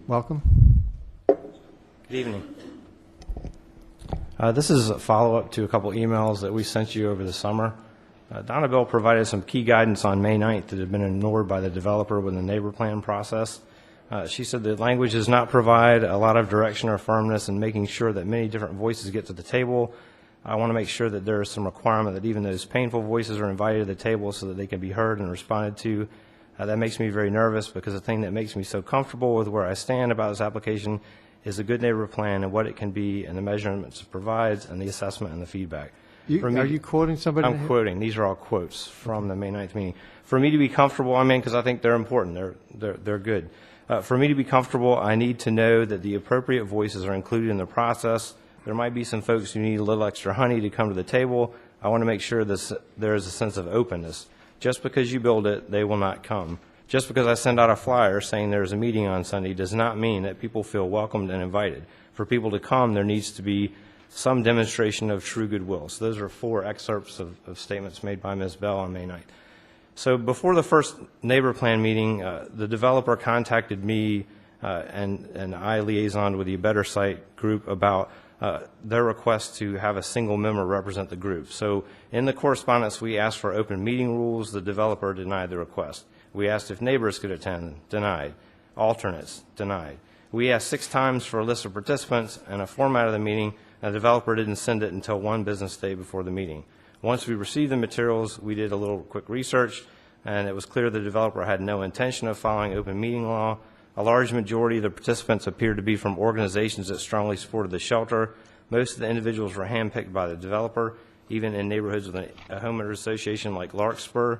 Welcome. Good evening. This is a follow-up to a couple emails that we sent you over the summer. Donna Bell provided some key guidance on May 9th that had been ignored by the developer with the neighbor plan process. She said that language does not provide a lot of direction or firmness in making sure that many different voices get to the table. I want to make sure that there is some requirement that even those painful voices are invited to the table so that they can be heard and responded to. That makes me very nervous because the thing that makes me so comfortable with where I stand about this application is a good neighbor plan and what it can be and the measurements it provides and the assessment and the feedback. Are you quoting somebody? I'm quoting. These are all quotes from the May 9th meeting. For me to be comfortable, because I think they're important. They're good. For me to be comfortable, I need to know that the appropriate voices are included in the process. There might be some folks who need a little extra honey to come to the table. I want to make sure there is a sense of openness. Just because you build it, they will not come. Just because I send out a flyer saying there's a meeting on Sunday does not mean that people feel welcomed and invited. For people to come, there needs to be some demonstration of true goodwill. So those are 4 excerpts of statements made by Ms. Bell on May 9th. So before the first neighbor plan meeting, the developer contacted me and I liaisoned with the ABetterSite group about their request to have a single member represent the group. So in the correspondence, we asked for open meeting rules. The developer denied the request. We asked if neighbors could attend. Denied. Alternates. Denied. We asked 6 times for a list of participants and a format of the meeting. The developer didn't send it until 1 business day before the meeting. Once we received the materials, we did a little quick research, and it was clear the developer had no intention of following open meeting law. A large majority of the participants appeared to be from organizations that strongly supported the shelter. Most of the individuals were handpicked by the developer, even in neighborhoods with a homeowners association like Larkspur.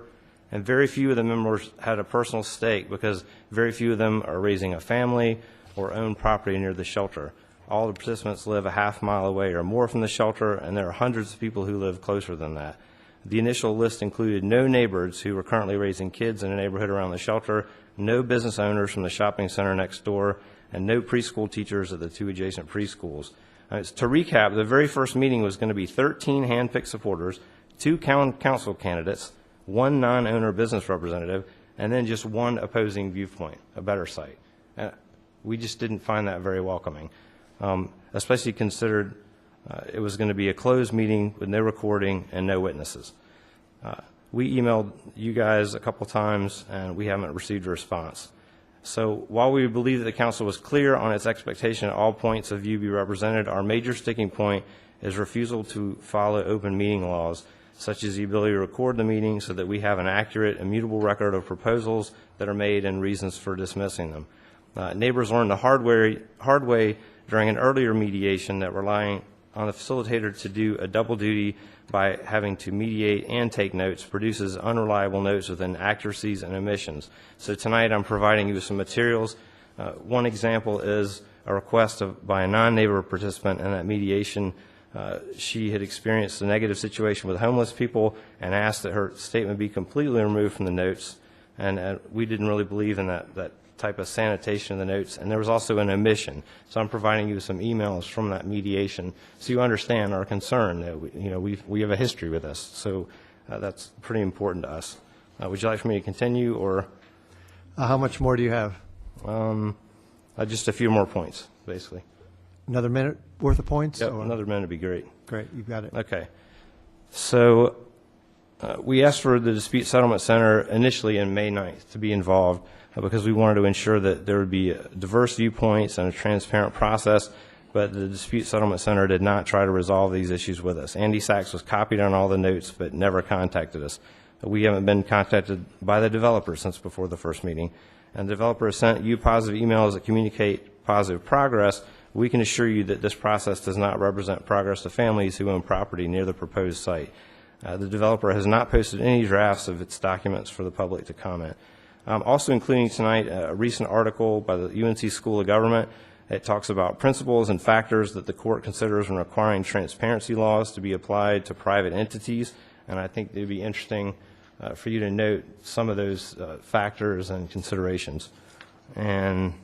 And very few of the members had a personal stake because very few of them are raising a family or own property near the shelter. All the participants live a half-mile away or more from the shelter, and there are hundreds of people who live closer than that. The initial list included no neighbors who were currently raising kids in a neighborhood around the shelter, no business owners from the shopping center next door, and no preschool teachers at the 2 adjacent preschools. To recap, the very first meeting was going to be 13 hand-picked supporters, 2 council candidates, 1 non-owner business representative, and then just 1 opposing viewpoint, ABetterSite. We just didn't find that very welcoming, especially considered it was going to be a closed meeting with no recording and no witnesses. We emailed you guys a couple times, and we haven't received a response. So while we believe that the council was clear on its expectation that all points of view be represented, our major sticking point is refusal to follow open meeting laws, such as the ability to record the meeting so that we have an accurate, immutable record of proposals that are made and reasons for dismissing them. Neighbors learned the hard way during an earlier mediation that relying on the facilitator to do a double duty by having to mediate and take notes produces unreliable notes with inaccuracies and omissions. So tonight I'm providing you with some materials. One example is a request by a non-neighbor participant in that mediation. She had experienced a negative situation with homeless people and asked that her statement be completely removed from the notes. And we didn't really believe in that type of sanitation of the notes, and there was also an omission. So I'm providing you some emails from that mediation so you understand our concern that we have a history with this. So that's pretty important to us. Would you like for me to continue, or how much more do you have? Just a few more points, basically. Another minute worth of points? Yep, another minute would be great. Great, you've got it. Okay. So we asked for the Dispute Settlement Center initially in May 9th to be involved because we wanted to ensure that there would be diverse viewpoints and a transparent process, but the Dispute Settlement Center did not try to resolve these issues with us. Andy Sachs was copied on all the notes but never contacted us. We haven't been contacted by the developer since before the first meeting, and the developer has sent you positive emails that communicate positive progress. We can assure you that this process does not represent progress to families who own property near the proposed site. The developer has not posted any drafts of its documents for the public to comment. Also including tonight a recent article by the UNC School of Government. It talks about principles and factors that the court considers when requiring transparency laws to be applied to private entities, and I think it would be interesting for you to note some of those factors and considerations. And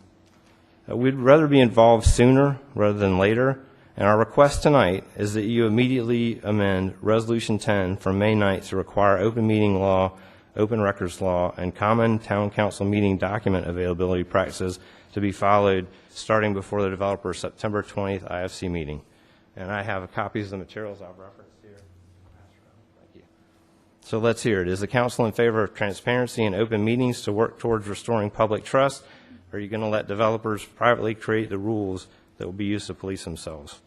we'd rather be involved sooner rather than later, and our request tonight is that you immediately amend Resolution 10 from May 9th to require open meeting law open records law, and common town council meeting document availability practices to be followed starting before the developer's September 20th IFC meeting. And I have copies of the materials I've referenced here. Thank you. So let's hear it. Is the council in favor of transparency and open meetings to work towards restoring public trust? Or are you going to let developers privately create the rules that will be used to police themselves?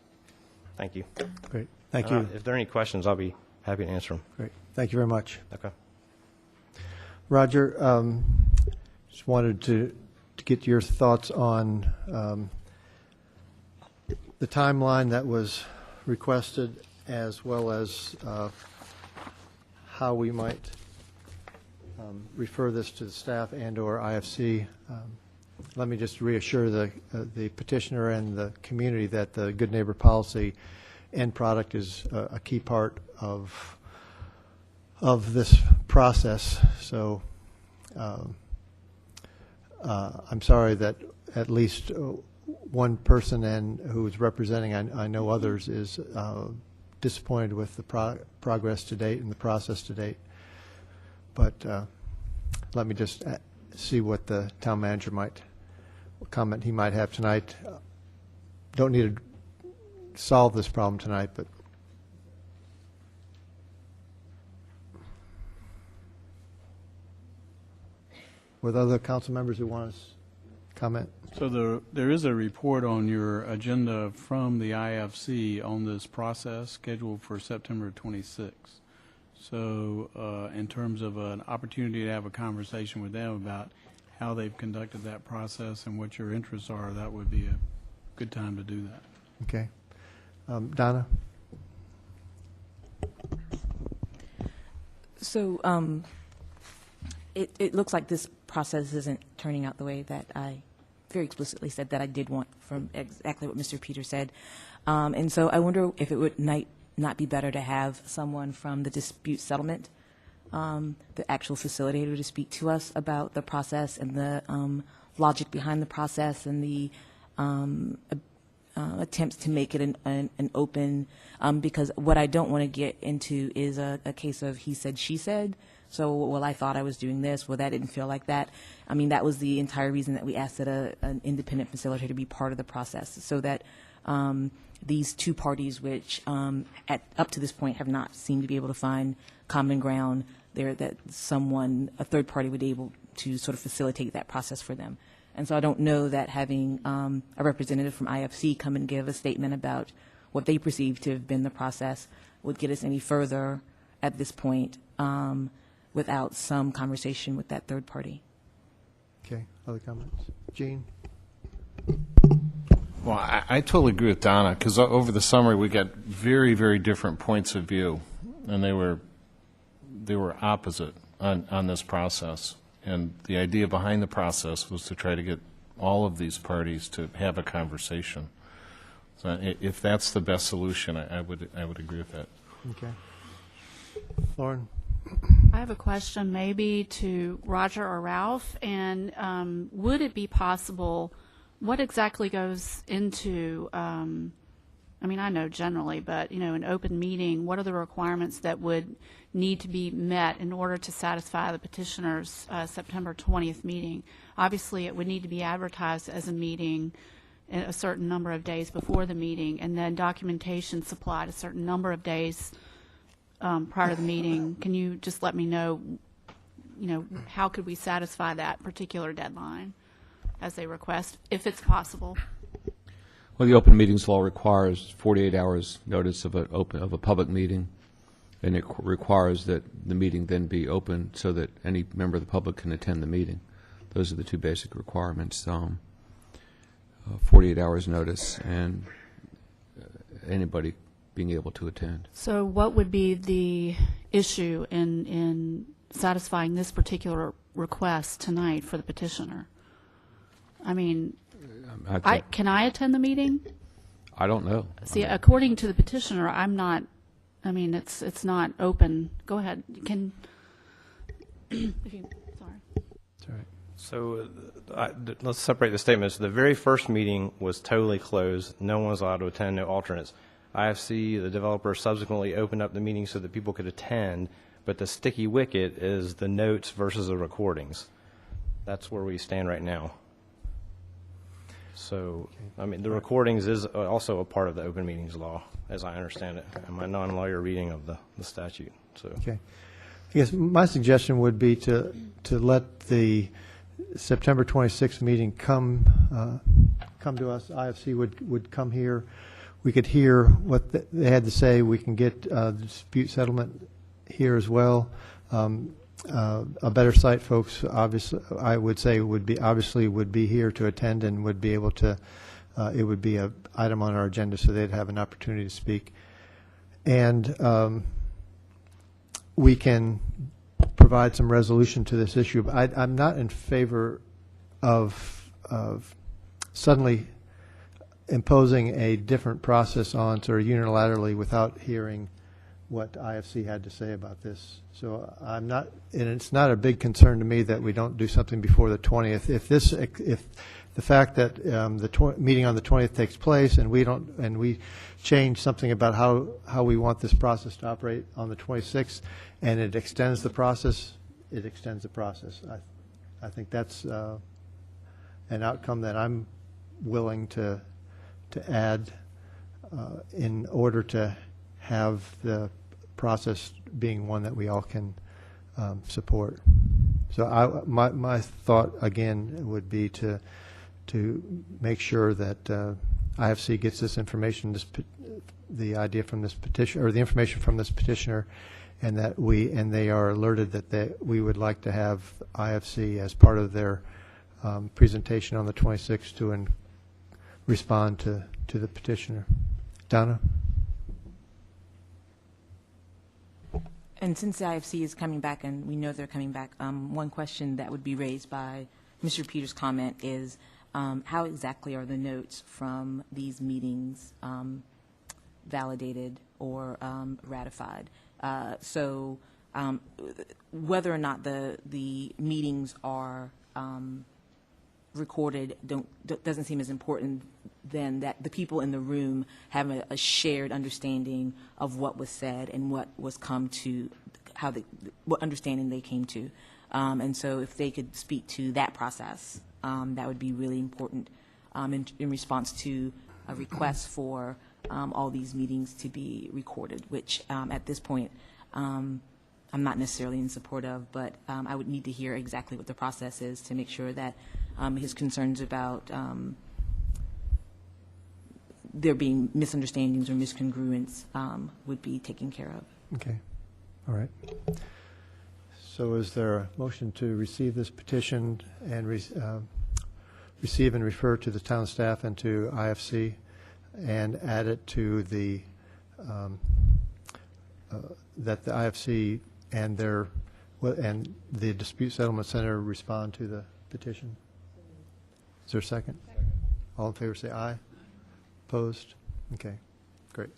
Thank you. Great. Thank you. If there are any questions, I'll be happy to answer them. Great. Thank you very much. Okay. Roger, just wanted to get your thoughts on the timeline that was requested, as well as how we might refer this to the staff and/or IFC. Let me just reassure the petitioner and the community that the good neighbor policy end product is a key part of this process. So I'm sorry that at least one person who is representing, I know others, is disappointed with the progress to date and the process to date. But let me just see what the town manager what comment he might have tonight. Don't need to solve this problem tonight, but with other council members who want to comment. So there is a report on your agenda from the IFC on this process scheduled for September 26th. So in terms of an opportunity to have a conversation with them about how they've conducted that process and what your interests are, that would be a good time to do that. Okay. Donna? So it looks like this process isn't turning out the way that I very explicitly said that I did want, from exactly what Mr. Peters said. And so I wonder if it would not be better to have someone from the dispute settlement, the actual facilitator, to speak to us about the process and the logic behind the process and the attempts to make it an open, because what I don't want to get into is a case of he said, she said. So, well, I thought I was doing this. Well, that didn't feel like that. I mean, that was the entire reason that we asked that an independent facilitator be part of the process, so that these two parties, which up to this point have not seemed to be able to find common ground, that a third party would be able to sort of facilitate that process for them. And so I don't know that having a representative from IFC come and give a statement about what they perceive to have been the process would get us any further at this point without some conversation with that third party. Okay. Other comments? Gene? Well, I totally agree with Donna, because over the summer we got very, very different points of view, and they were opposite on this process. And the idea behind the process was to try to get all of these parties to have a conversation. So if that's the best solution, I would agree with that. Okay. Lauren? I have a question maybe to Roger or Ralph, and would it be possible, what exactly goes into, I mean, I know generally, but, an open meeting, what are the requirements that would need to be met in order to satisfy the petitioner's September 20th meeting? Obviously, it would need to be advertised as a meeting a certain number of days before the meeting, and then documentation supplied a certain number of days prior to the meeting. Can you just let me know, how could we satisfy that particular deadline as they request, if it's possible? Well, the open meetings law requires 48 hours notice of a public meeting, and it requires that the meeting then be open so that any member of the public can attend the meeting. Those are the two basic requirements: 48 hours notice and anybody being able to attend. So what would be the issue in satisfying this particular request tonight for the petitioner? I mean, can I attend the meeting? I don't know. See, according to the petitioner, it's not open. Go ahead. Sorry. That's all right. So let's separate the statements. The very first meeting was totally closed. No one was allowed to attend, no alternates. IFC, the developer, subsequently opened up the meeting so that people could attend, but the sticky wicket is the notes versus the recordings. That's where we stand right now. So, I mean, the recordings is also a part of the open meetings law, as I understand it, in my non-lawyer reading of the statute, so. Okay. I guess my suggestion would be to let the September 26th meeting come to us. IFC would come here. We could hear what they had to say. We can get dispute settlement here as well. ABetterSite folks, obviously, I would say would be here to attend and would be able to. It would be an item on our agenda, so they'd have an opportunity to speak, and we can provide some resolution to this issue. I'm not in favor of suddenly imposing a different process on sort of unilaterally without hearing what IFC had to say about this. So I'm not, and it's not a big concern to me that we don't do something before the 20th. If the fact that the meeting on the 20th takes place and we change something about how we want this process to operate on the 26th, and it extends the process, it extends the process. I think that's an outcome that I'm willing to add in order to have the process being one that we all can support. So my thought again would be to make sure that IFC gets this information, the idea from this petition, or the information from this petitioner, and that they are alerted that we would like to have IFC as part of their presentation on the 26th to respond to the petitioner. Donna? And since the IFC is coming back, and we know they're coming back, one question that would be raised by Mr. Peters' comment is how exactly are the notes from these meetings validated or ratified? So whether or not the meetings are recorded doesn't seem as important than that the people in the room have a shared understanding of what was said and what was come to, what understanding they came to. And so if they could speak to that process, that would be really important in response to a request for all these meetings to be recorded, which at this point I'm not necessarily in support of, but I would need to hear exactly what the process is to make sure that his concerns about there being misunderstandings or miscongruence would be taken care of. Okay. All right. So is there a motion to receive this petition and receive and refer to the town staff and to IFC and add it to the that the IFC and the Dispute Settlement Center respond to the petition? Is there a second? All in favor say aye. Opposed? Okay.